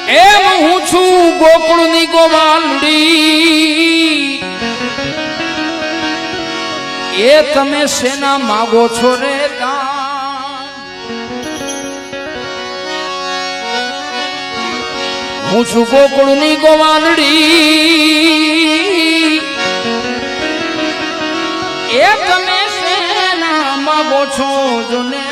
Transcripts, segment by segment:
એમ હું છું ગોકુળની ગોવાલડી, એ તમે શેના માગો છો રે દાન? હું છું ગોકુળની ગોવાલડી, એ તમે શેના માગો છો જોને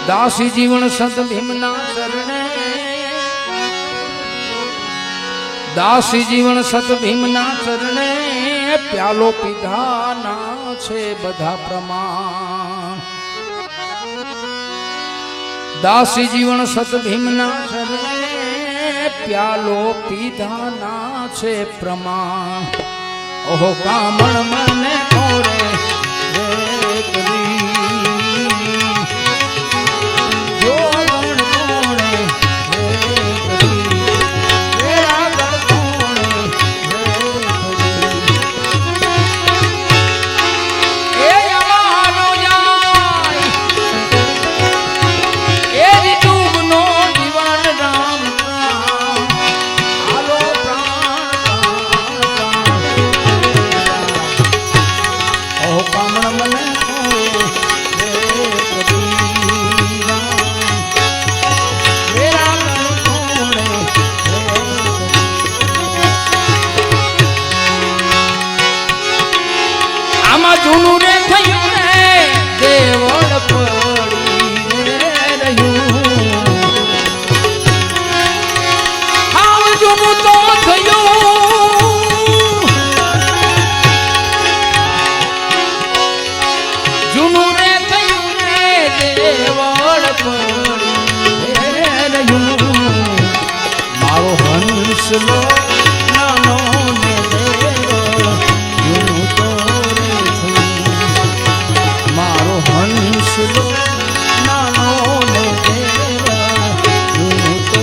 દાસી જીવન સત ભીમના શરણે, દાસી જીવન સત ભીમના ચરણે, પ્યાલો પીધાના છે બધા પ્રમાણ. દાસી જીવન સત ભીમના ચરણે, પ્યાલો પીધાના છે પ્રમાણ. ઓહો કામણ મને કોરે જૂનું રે થયું રે દેવળ પડી રહ્યું, હાવ જૂનું તો થયું, જૂનું રે થયું રે દેવળ પડી રહ્યું. મારો હંસલો નાનો ને દેવળ જૂનું તો હંસલો નાનો ને દેવા જૂનું તો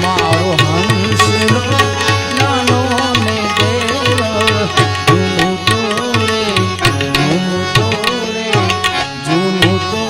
મારો હંસલો નાનો ને દેવા જૂનું તો રે જૂનું તો રે જૂનું તો.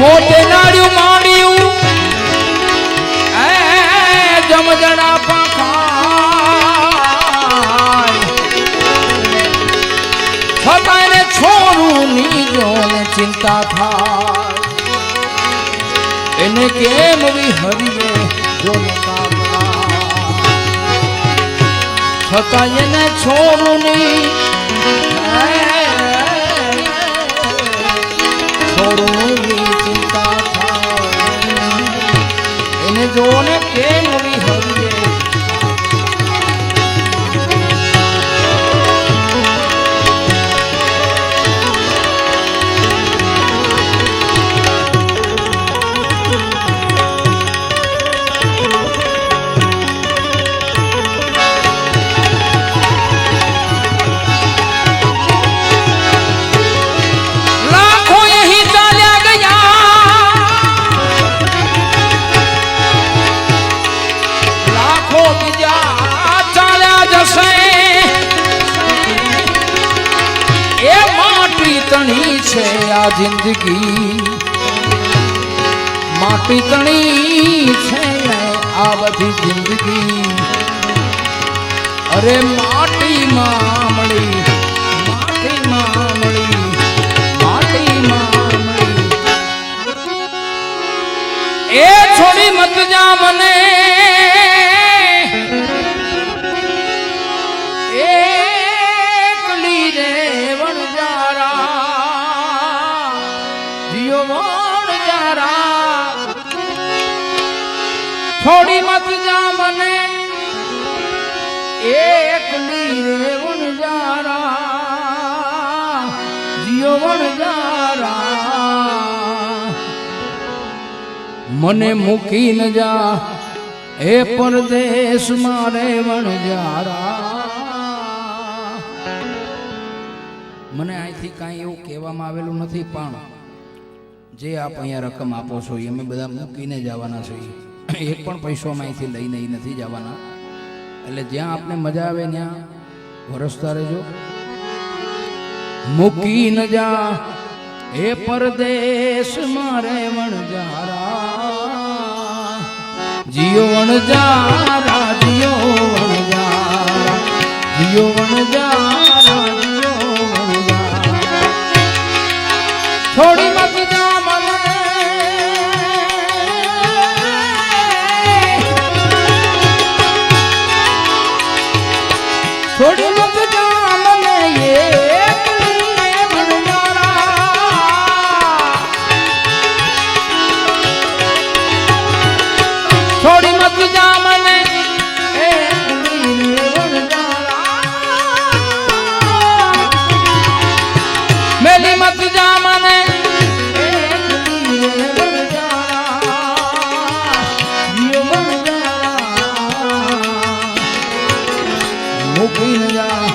મોટે નાડ્યું માંડ્યું જમજણા પાંખાય, છતાં એને છોરું ની જોને ચિંતા થાય, એને કેમ વિહરીએ જોને કામના, છતાં એને છોરું ની છોરું ની જોને કેમ વિહરીએ. તણી છે આ જિંદગી, માટી તણી છે આ બધી જિંદગી. અરે માટી માં મળી જા મને એકલી રે વણજારા જીઓ વણજારા થોડી મત જા મને એકલી રે વણજારા જીઓ વણજારા મને મૂકી ન જા એ પરદેશ મારે વણજારા મને અહીંથી કાંઈ એવું કહેવામાં આવેલું નથી પણ જે આપ અહીંયા રકમ આપો છો એ અમે બધા મૂકીને જવાના છીએ એક પણ પૈસો અમે અહીંથી લઈને નથી જવાના એટલે જ્યાં આપને મજા આવે ત્યાં વરસતા રહેજો મૂકી ન જા એ પરદેશ મારે વણજારા જીઓ વણજારા જીઓ વણજારા જીઓ વણજારા જીઓ વણજારા થોડી મત જા મને થોડી મત જા મને થોડી મત જા મને મેલી મત જા મને મૂકીને જા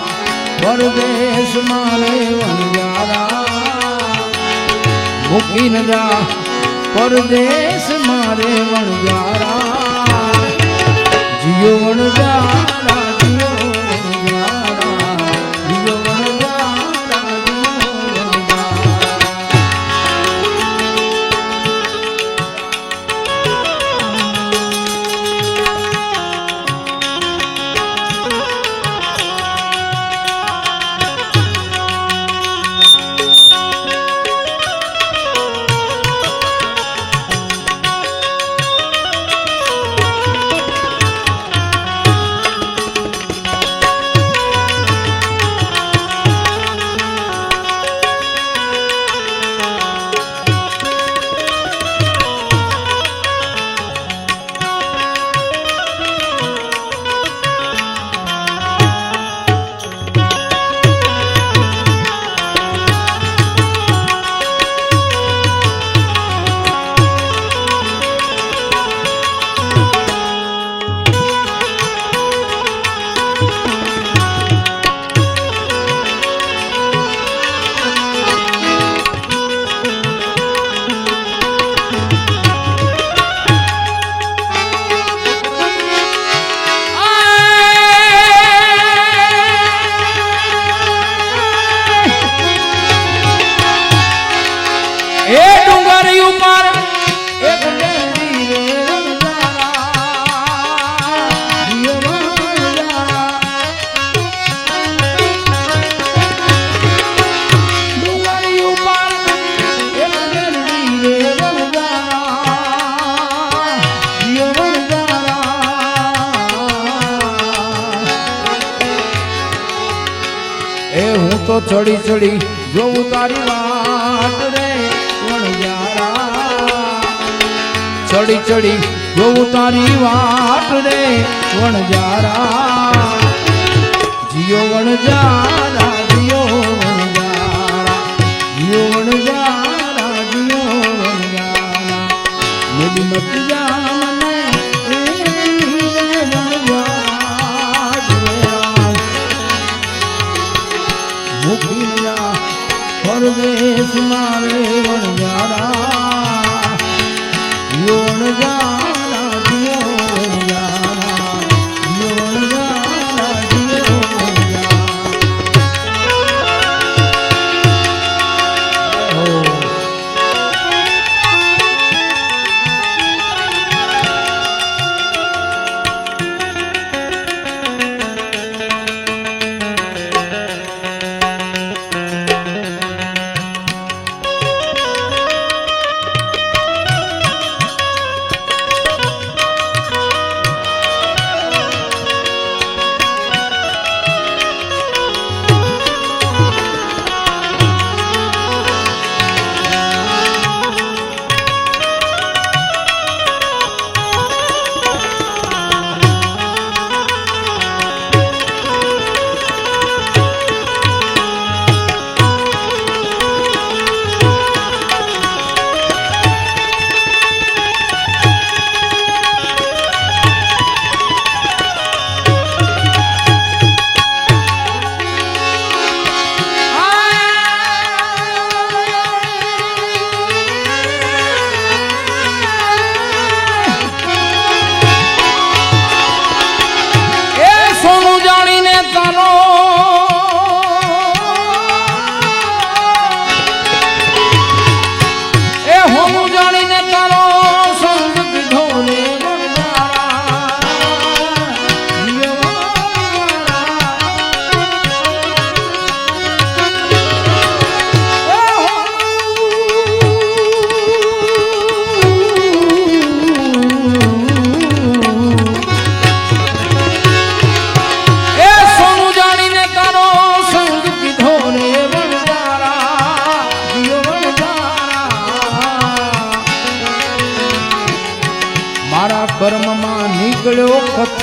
પરદેશ મારે વણજારા મૂકીને જા પરદેશ મારે વણજારા જીઓ વણજારા જીઓ વણજારા જીઓ વણજારા જીઓ તો ચડી ચડી જોઉં તારી વાટ રે વણજારા ચડી ચડી જોઉં તારી વાટ રે વણજારા જીઓ વણજારા જીઓ વણજારા જીઓ વણજારા જીઓ વણજારા મેલી મત જા પરદેશ મારે વણજારા જીઓ વણજારા જીઓ વણજારા જીઓ વણજારા જીઓ વણજારા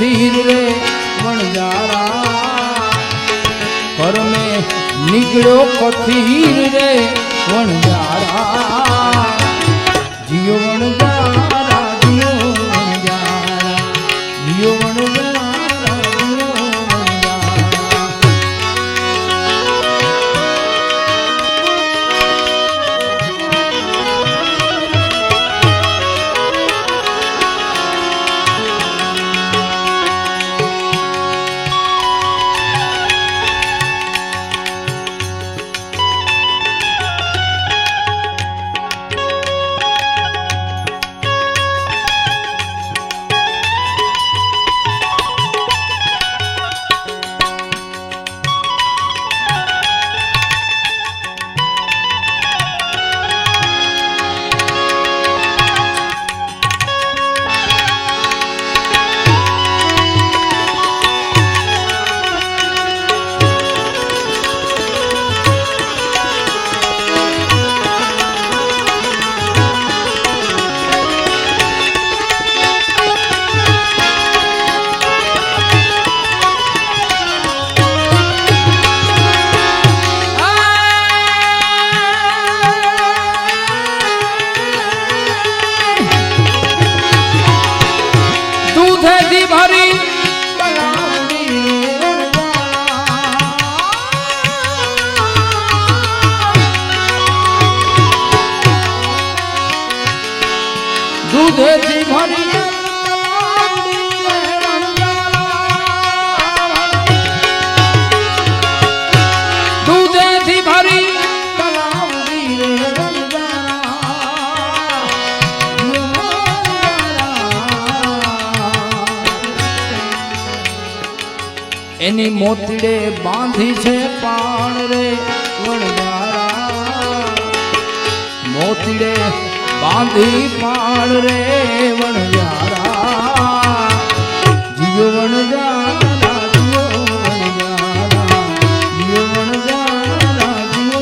कथीर रे वणजारा घर में निकलो कथीर रे वणजारा जियो वणजारा जियो वणजारा जियो वणजारा दूधेથી ભરી दूधेથી ભરી એની મોતીડે બાંધી છે પાણ રે વણજારા મોતીડે बांधी पाण रे वणजारा जियो वणजारा जियो वणजारा जियो वणजारा जियो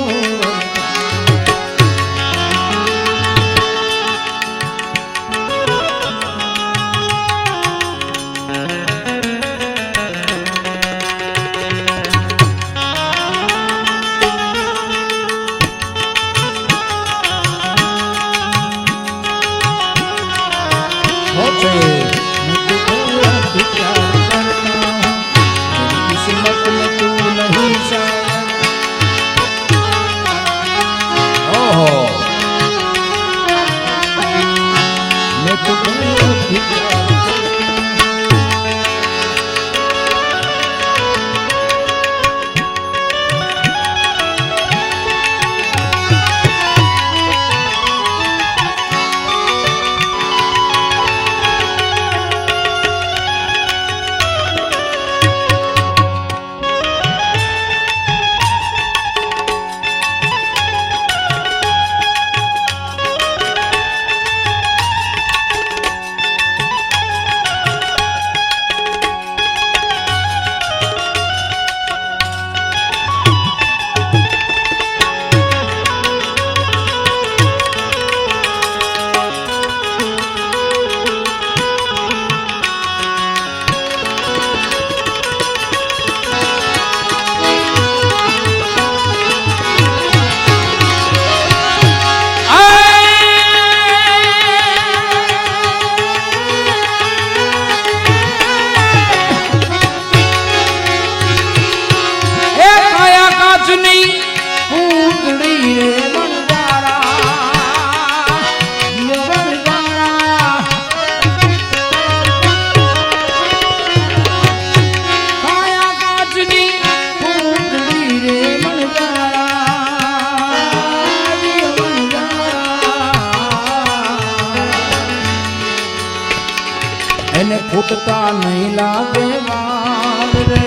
એને ફૂટતા નહીં લાગે વાલ રે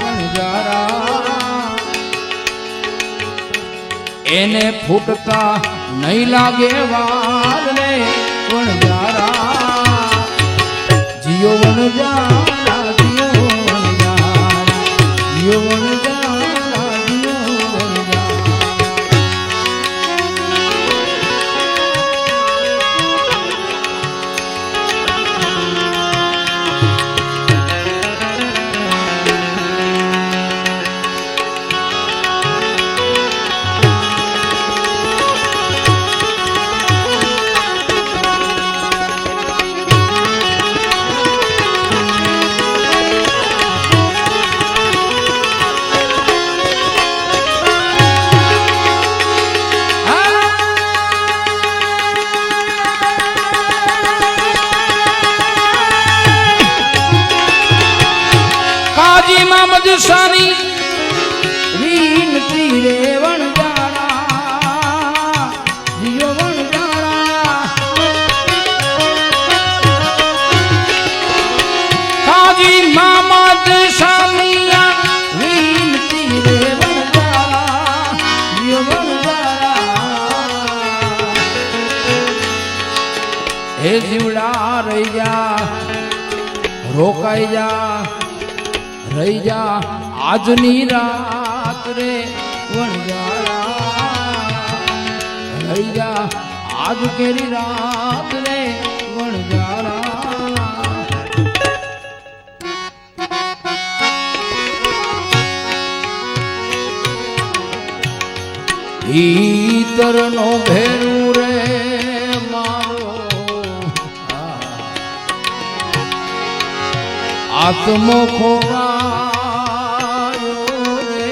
વણજારા એને ફૂટતા નહીં લાગે વાલ રે વણજારા જીઓ વણજારા જીઓ વણજારા જીઓ વણજારા જીઓ વણજારા દિશાની વિનતી રે વણજારા જીઓ વણજારા કાજી મામા દિશાની વિનતી રે વણજારા જીઓ વણજારા હે જીવડા રહી જા રોકાઈ જા રહી જા આજની રાત રે વણજારા રહી જા આજ કેરી રાત રે વણજારા ઈતર નો ભેરું રે મારો આત્મો ખોવાયો રે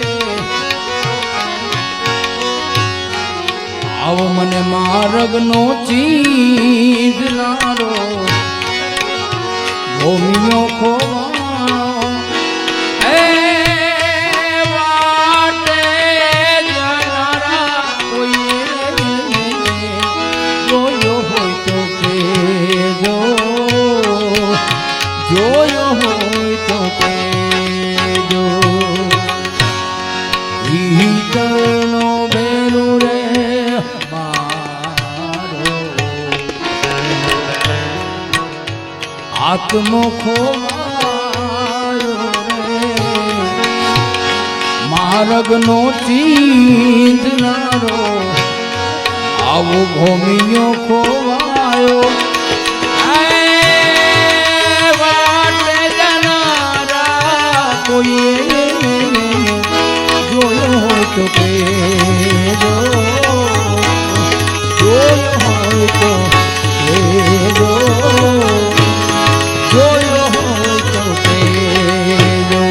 આવો મને માર્ગ નો ચીજનારો ભૂમિયો ખોવાયો એ વાટે જનારા કોઈએ જોયો હોય તો કેજો જોયો હોય તો કેજો ઈતરનો બેલો રે મારો આત્મો ખોવાયો રે માર્ગનો ચીંધનારો આવો ભૂમિયો ખોવાયો જોયો હોય તો કેજો જોયો હોય તો કેજો જોયો હોય તો કેજો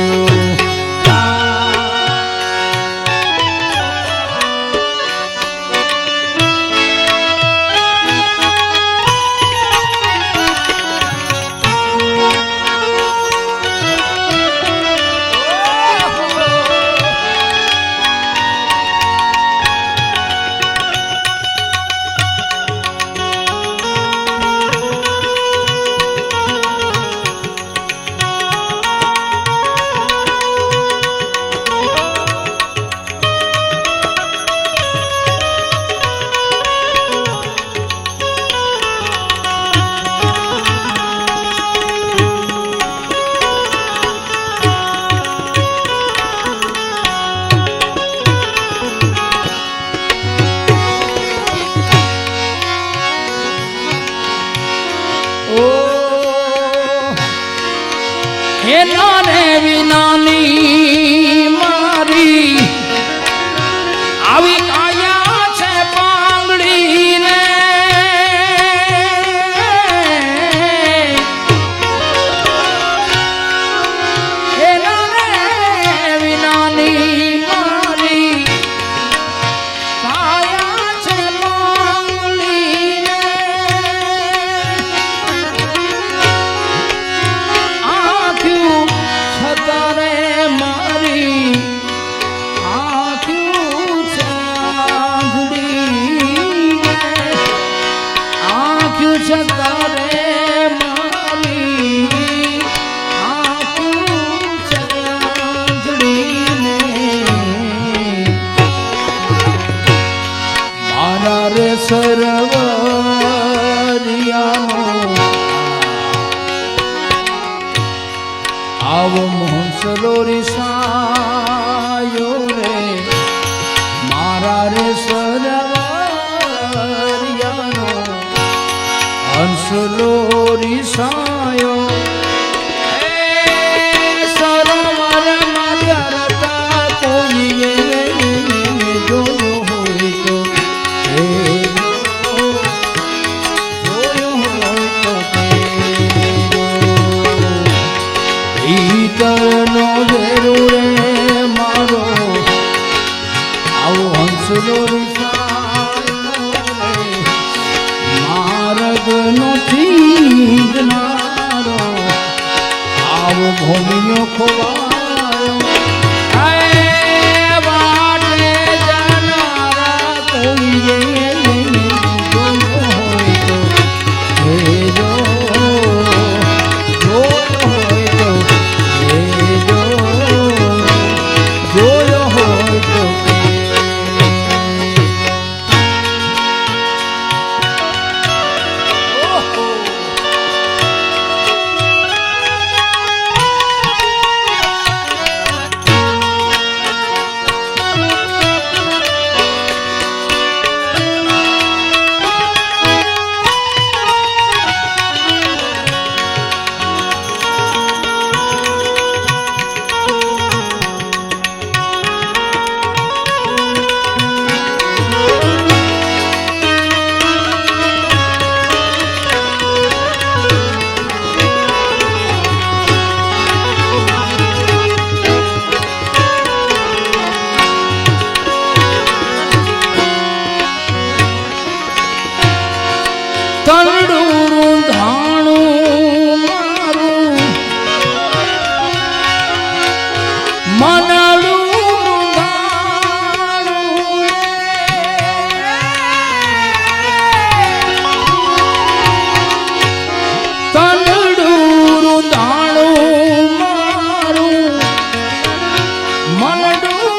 મનડું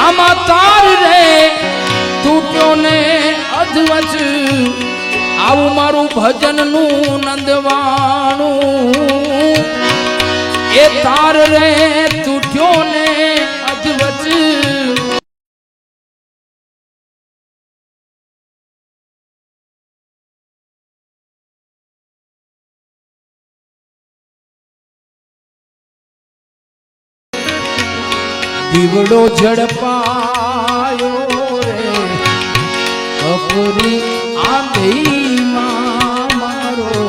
આમાં તાર રે તૂટ્યો ને અધવચ આવું મારું ભજનનું નંદવાણું એ તાર રે તૂટ્યો ને અધવચ દીવડો ઝડપાયો રે કપરી આંધીમાં મારો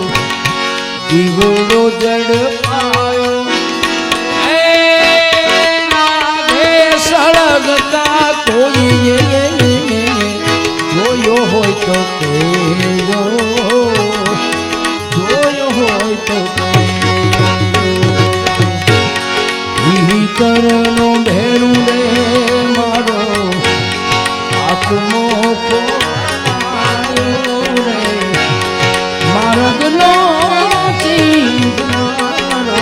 દીવડો ઝડપાયો સળગતા કોઈએ જોયો હોય તો કેજો જોયો હોય તો કરનો ભેરું રે મારો આત્મો રે માર્ગનો ચીંધનારો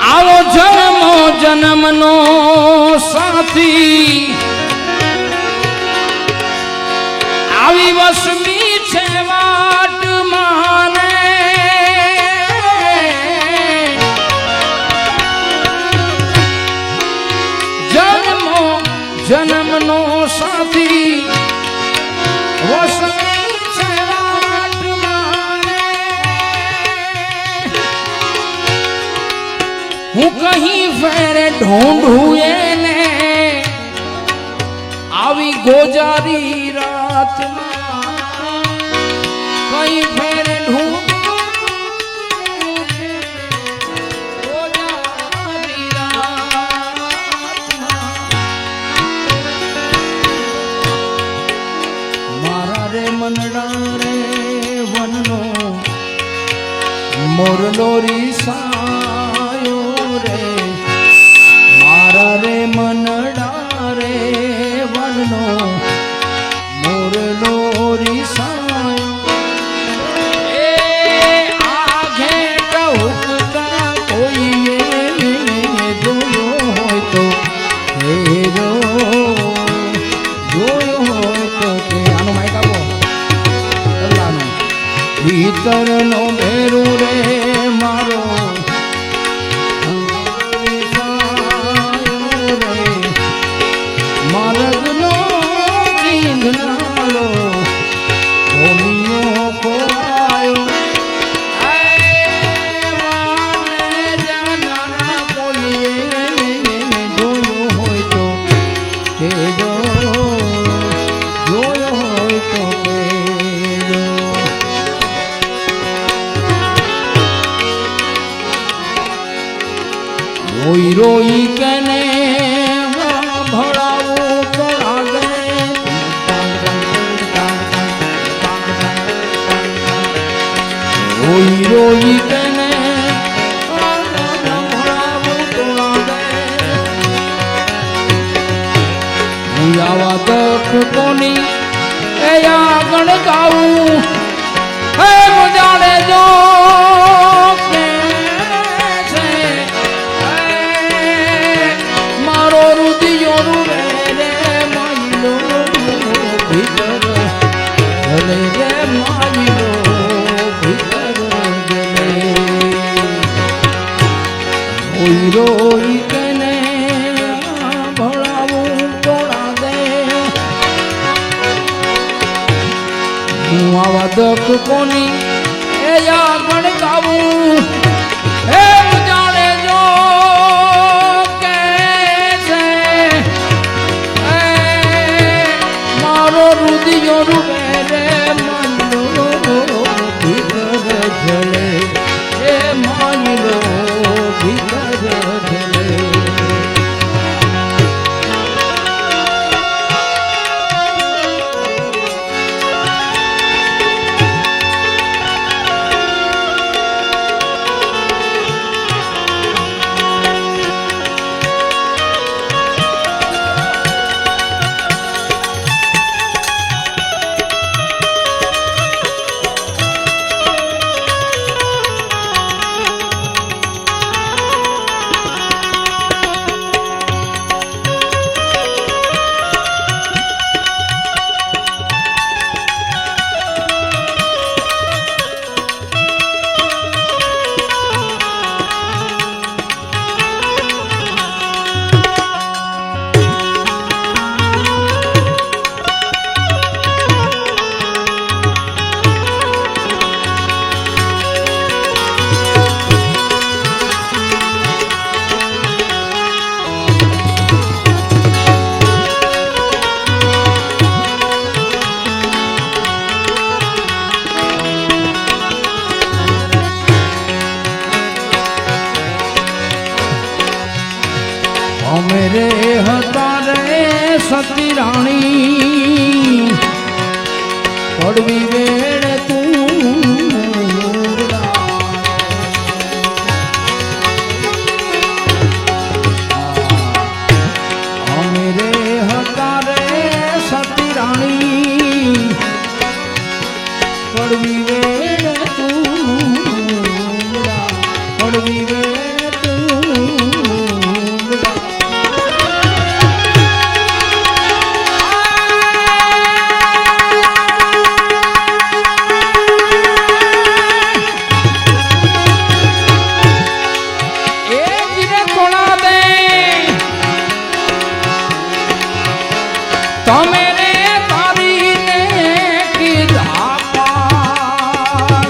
આવો જન્મો જન્મનો સાથી આવી વસમી છે વાટ માને જન્મો જન્મનો સાથી વસમી હું કहीं ફેરે ઢૂંઢું એને આવી ગોજારી રાતમાં કहीं ફેરે ગોજારી રાતમાં મારા રે મનડા રે વનનો મોરલો રીસા રે મનડા રે વનનો મોરલો રોઈ રોઈ કેને ભળાવું તો લાગે રોઈ રોઈ કેને ભળાવું તો લાગે હું આવા દખ કોની એ આગળ ગાવું હે જાણે જો રોઈ કેને ભળાવું તોડા દે હું આવા દખ કોની એ આગળ ગાવું હે જાણે જો કે છે મારો રુદિયો રૂબે રે મનનો ભીતર જલે એ માયલો અમે રે હતા રે સતી રાણી પડવી વેળ તું અમે રે હતા રે સતી રાણી પડવી વેળ તું પડવી વેળ તમે રે તારીને કીધા પાર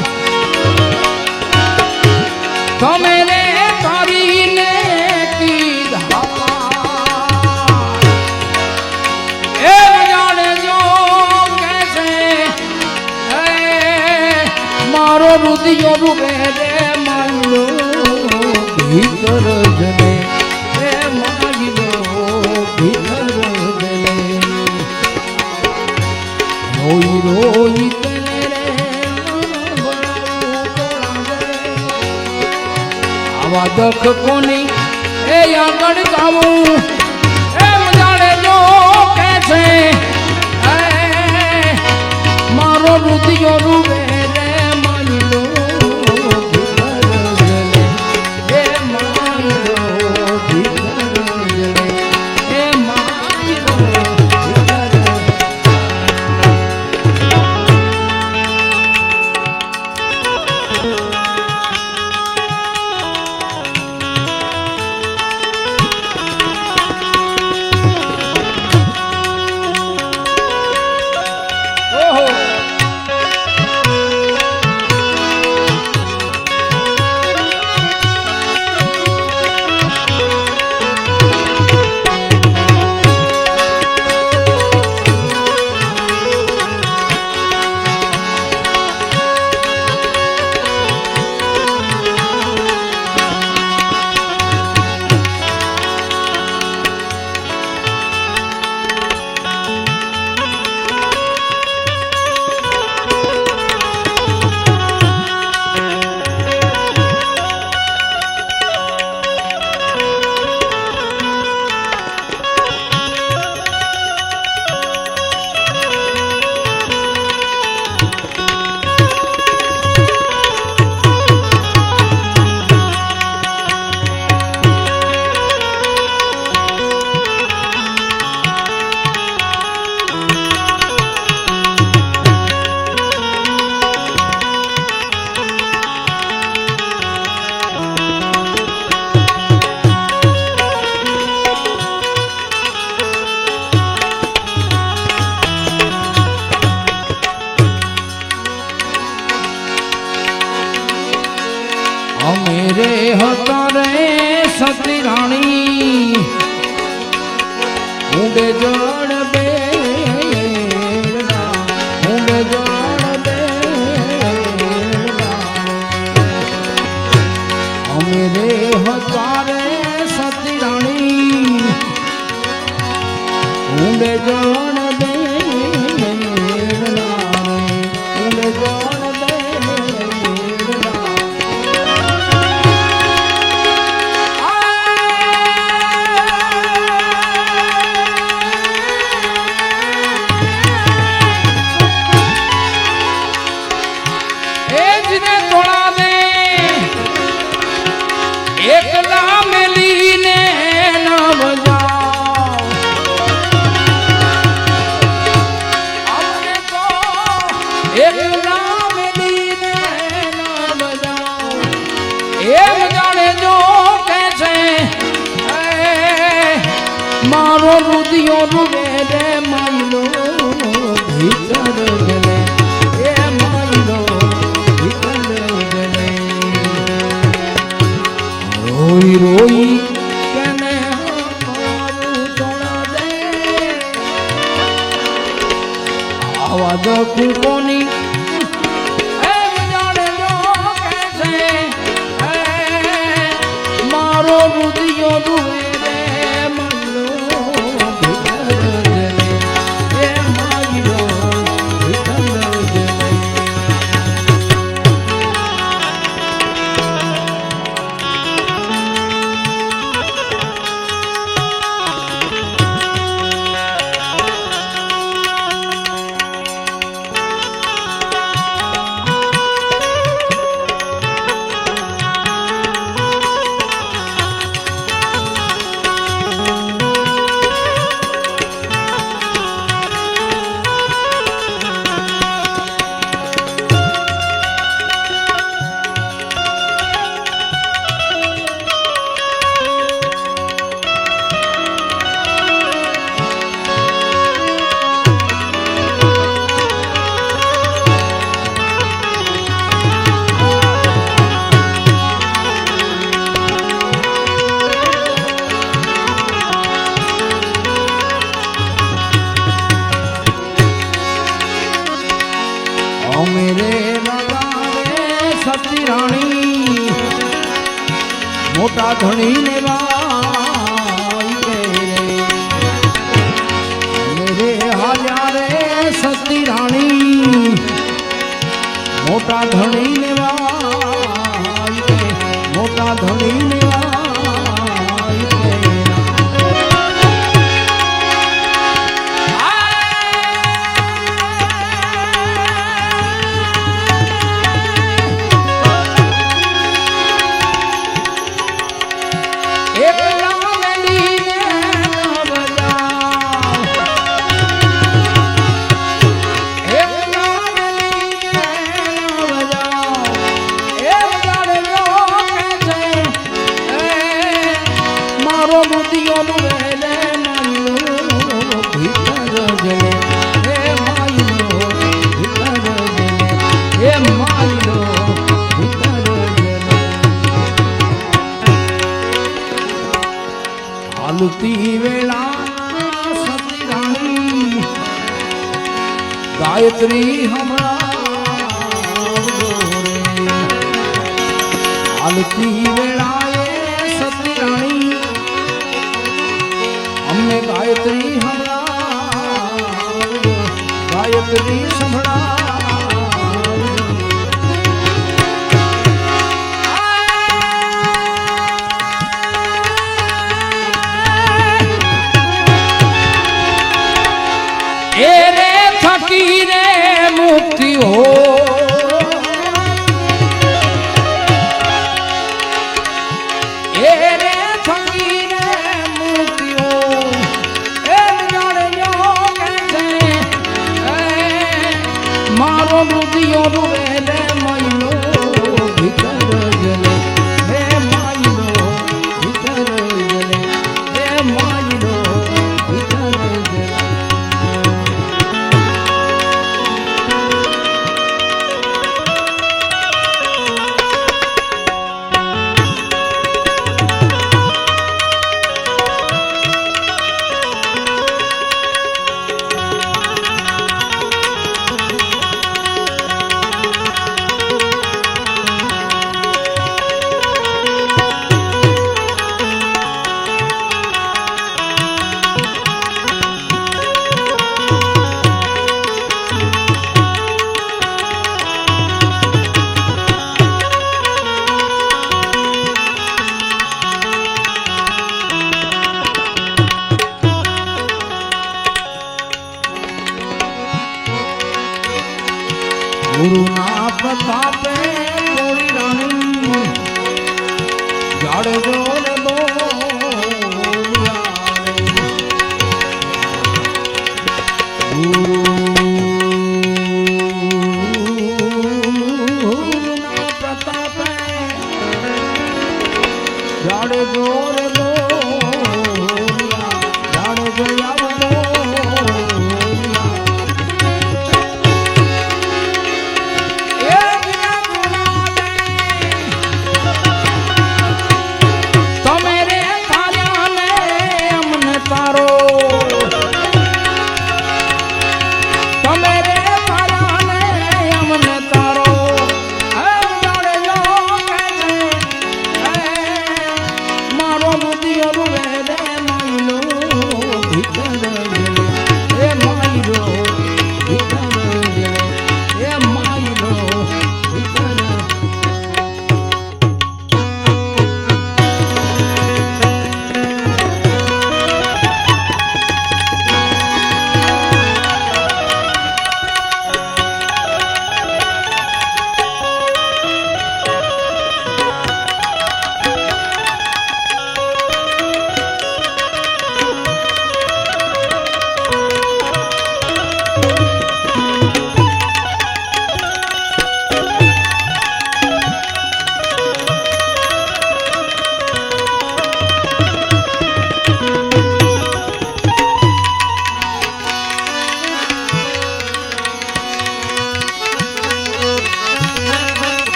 તમે રે તારીને કીધા પાર એ જાણે જો કે છે મારો રુદિયો રૂબે રે માયલો ભીતર જને એ માયલો ભીતર રોઈ રોઈ કેને રે આવા દખ કોની એ આગળ ગાવું એમ જાણે જો કે છે મારો રુદિયો રૂબે રે માયલો ભીતર જલે એ માયલો ભીતર જલે એ માયલો હતા રે સતી રાણી ઊંડે જળ બેડા ઊંડે જળ બેડા અમે રે હતા રે સતી રાણી ઊંડે જળ એકલા મેલીને ન બજાવ અમને તો એકલા મેલીને ન બજાવ એમ જાણે જો કે છે મારો રુદિયો રૂવે રે માયલો ભીતર ગલે એ માયલો રોઈ રોઈ કેને મારું તોડા દે આવા દખું કોની એમ જાણે જો કે છે મારો રુદિયો ડૂબે રે મનલો ભીતર જલે એ માયલો ભીતર જલે मेरे सती राणी मोटा धनी ने मेरे हाल्या रे सती राणी मोटा धनी ने मोटा धनी ने हालती वेला सती राणी गायत्री हालती वेला सती राणी हमने गायत्री गायत्री संभड़ा एरे फकीरे मुक्ति हो एरे फकीरे मुक्ति हो ए जाने जो कैसे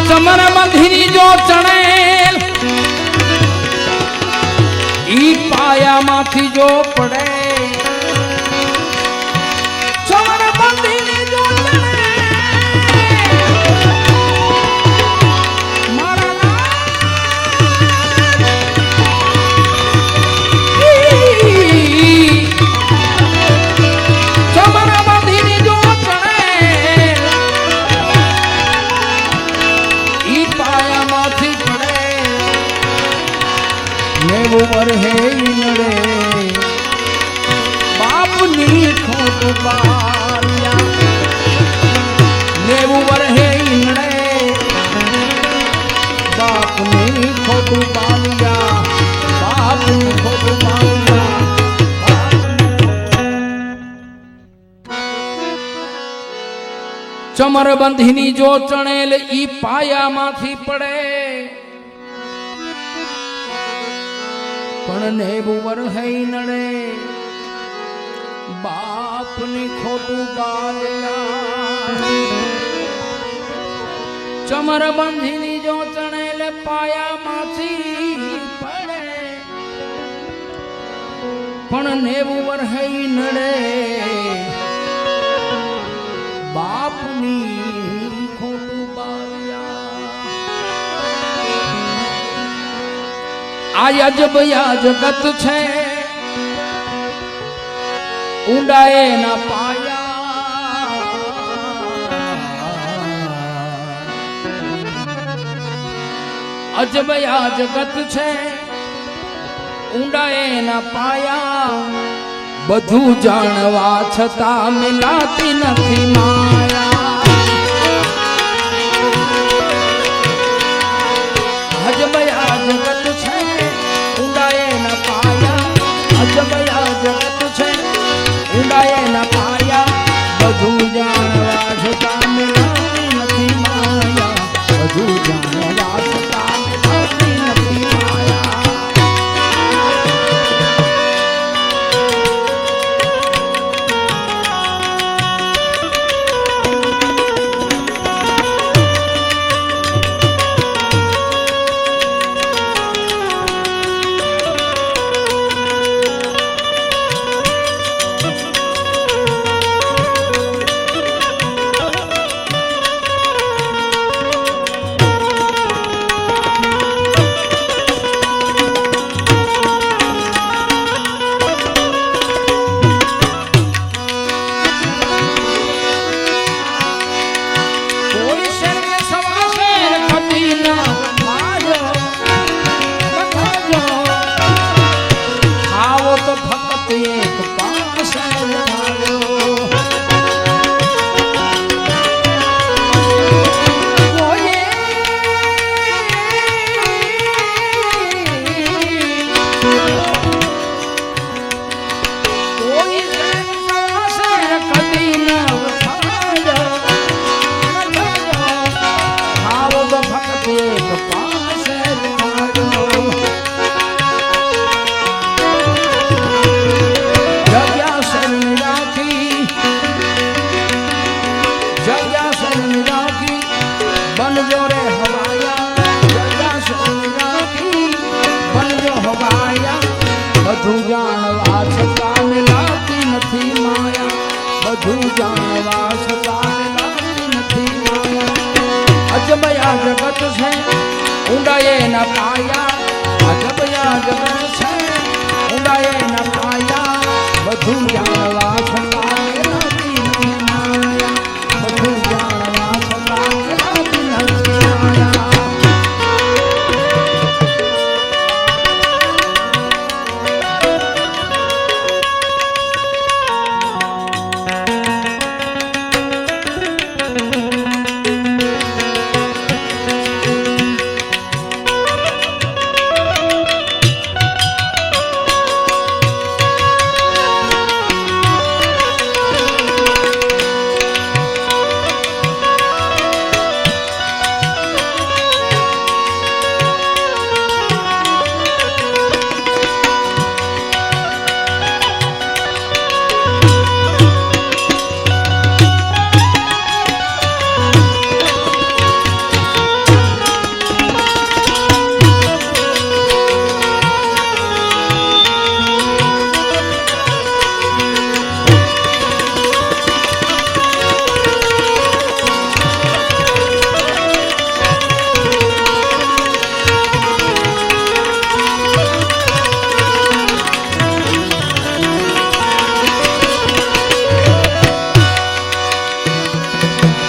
चमर मंदिरी जो चढ़ेल ई पाया माथी जो पड़े चमर मंदिरी जो उमर है नड़े बाप नी खोट बालिया ने उमर है नड़े बाप नी खोट बालिया बाप नी खोट बालिया चमर बंधीनी जो चणेल ई पाया माथी पड़े पण नेबुवर है नड़े बाप ने खोटू बालिया चमर बंधीनी जो चणेल पाया माथी पड़े पण नेबुवर है नड़े बाप नी खोटू बालिया आज अजब या जगत छे ऊंडाए ना पाया अजब या जगत छे ऊंडाए ना पाया बधु जाणवा छता मिलाती नथी माया જાણવા છતાં નથી માયા. બધું જાણવા છતાં લાગતી નથી માયા. બધું જાણવા છતાં લાગતી નથી માયા. અજબયા જગત છે ઊંડાએ ના પાયા. અજબયા જગત છે ઊંડાએ ના પાયા. બધું જાણવા છતાં લાગતી નથી માયા. બધું જાણવા છતાં લાગતી નથી માયા.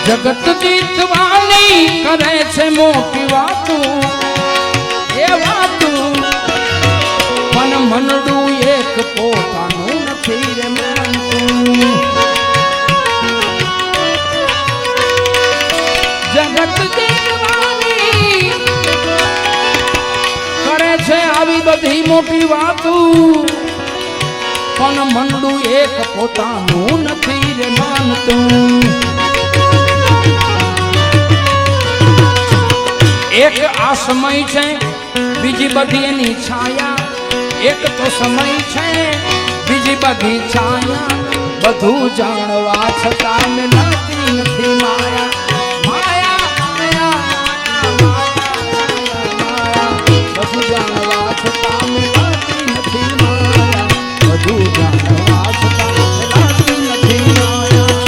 જગત જીતવાની કરે છે મોટી વાતું એ વાતું પણ મનડું એક પોતાનું નથી રે માનતું. જગત જીતવાની કરે છે આવી બધી મોટી વાતું પણ મનડું એક પોતાનું નથી રે માનતું. એક આ સમય છે બીજી બધી એની છાયા. એક તો સમય છે બીજી બધી છાયા. બધું જાણવા છતાં લાગતી નથી માયા. માયા માયા માયા. બધું જાણવા છતાં લાગતી નથી માયા. બધું જાણવા છતાં લાગતી નથી માયા.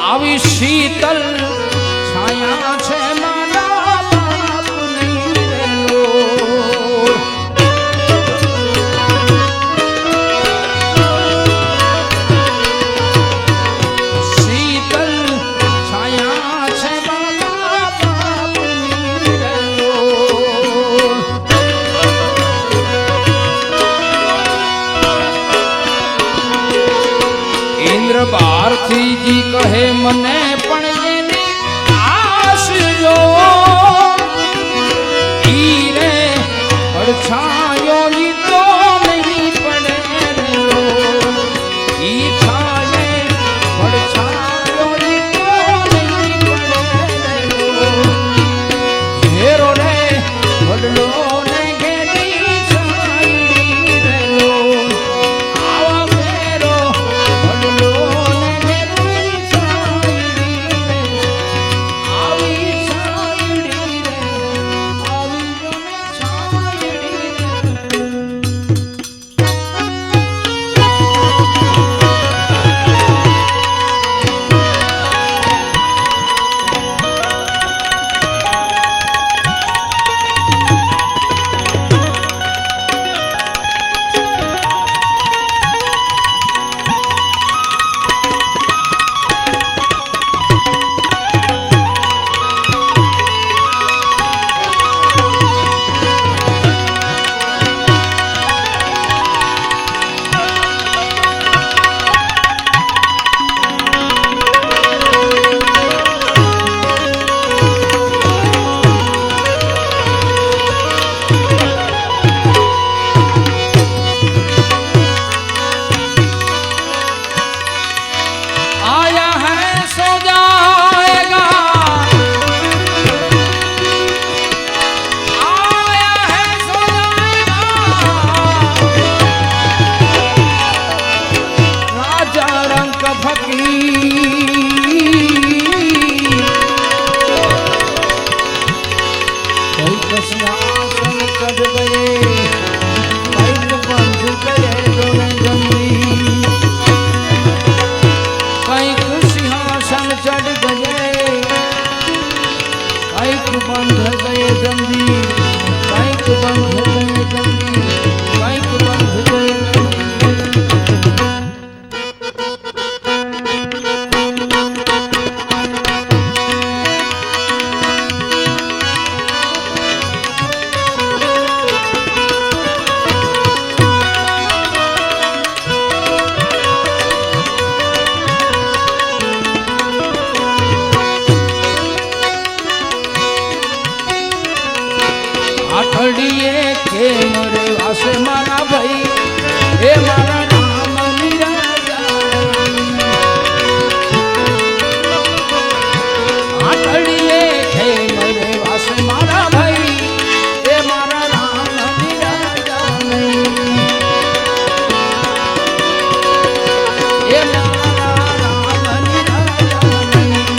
આવી શીતલ છાયા છે મારા બાપની રે લોર. શીતલ છાયા છે મારા બાપની રે લોર. ઇન્દ્ર ભારતીજી કહે મને પણ એની આશ જો ઈ રે પડછાયો ઈ તો નહીં પડે રે લોર. ઈ છાયે પડછાયો ઈ તો નહીં પડે રે લોર. ઘેરો રે વડલો ને ઘેરી છાયડી રે લોર. આવા ઘેરો વડલો ને ઘેરી છાયડી રે. આવી છાયડી રે, આવી જો ને છાયડી રે. आया है सो जाएगा, आया है सो जाएगा राजा रंग फकीर. कई सिंहासन चढ़ गए, कई बंध गए दोनों जंगली. कईक सिंहासन चढ़ गए, कईक बंध गए जंजीर. कईक बंध गए जंजीर, कईक बंध गए जंजीर. આઠડીએ કેમ રે વાસે મારા ભાઈ, એ મારા નામની રાજા. આઠડીએ કેમ રે વાસે મારા ભાઈ, એ મારા નામની રાજા નહીં. એ મારા નામની રાજા નહીં.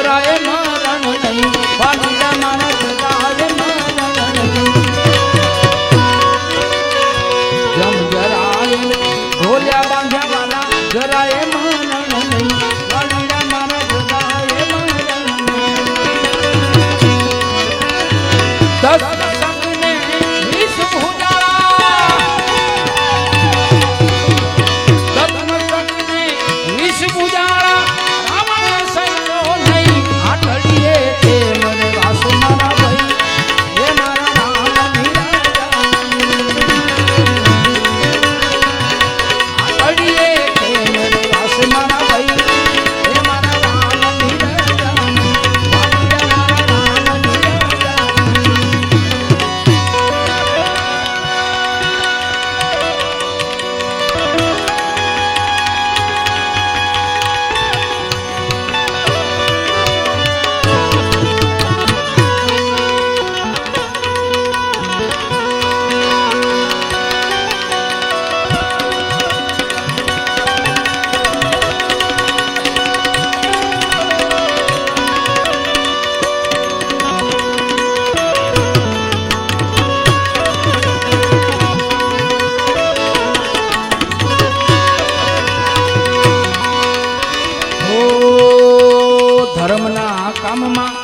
જરાય મરણ નહીં વાલીડા મારા જરાય મરણ નહીં જમ જરાય ઢોલ્યા બાંધ્યા વાલા જરાય મરણ નહીં વાલીડા મારા જરાય મરણ નહીં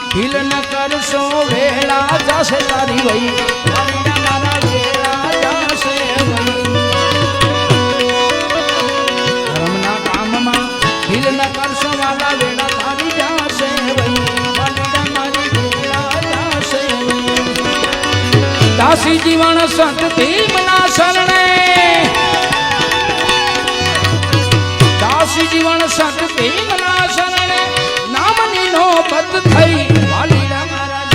ઢીલ ન કરશો વેળા જશે તારી વઈ વાલીડા મારા વેળા જશે વઈ ધર્મના કામમાં ઢીલ ન કરશો વાલા વેળા તારી જશે વઈ વાલીડા મારી વેળા જશે વઈ દાસી જીવન સંત ભીમના શરણે દાસી જીવન સંત ભીમના શરણે નામની નોબત થઈ વાલીડા મારા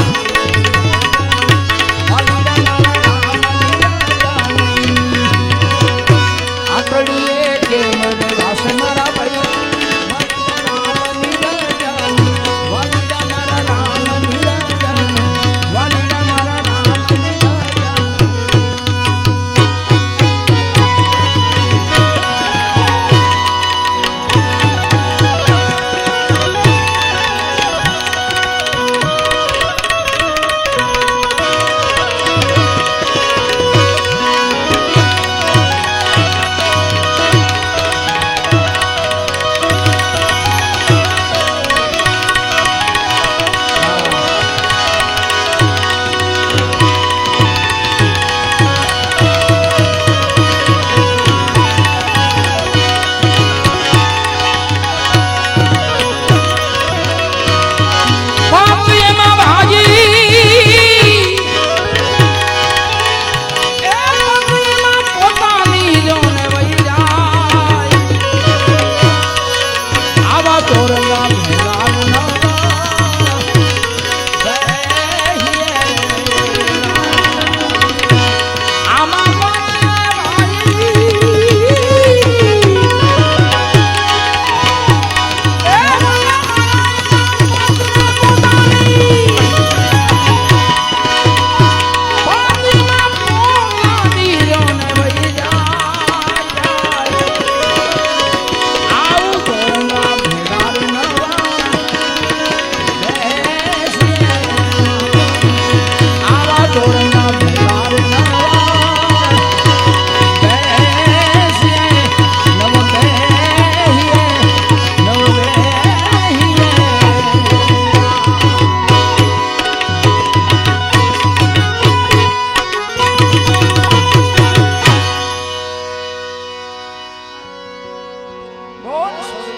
આકડીએ કે મને વાસ મારા ભાઈ વાલીડા મારા રામ નીરંજન વાલીડા મારા રામ બોલ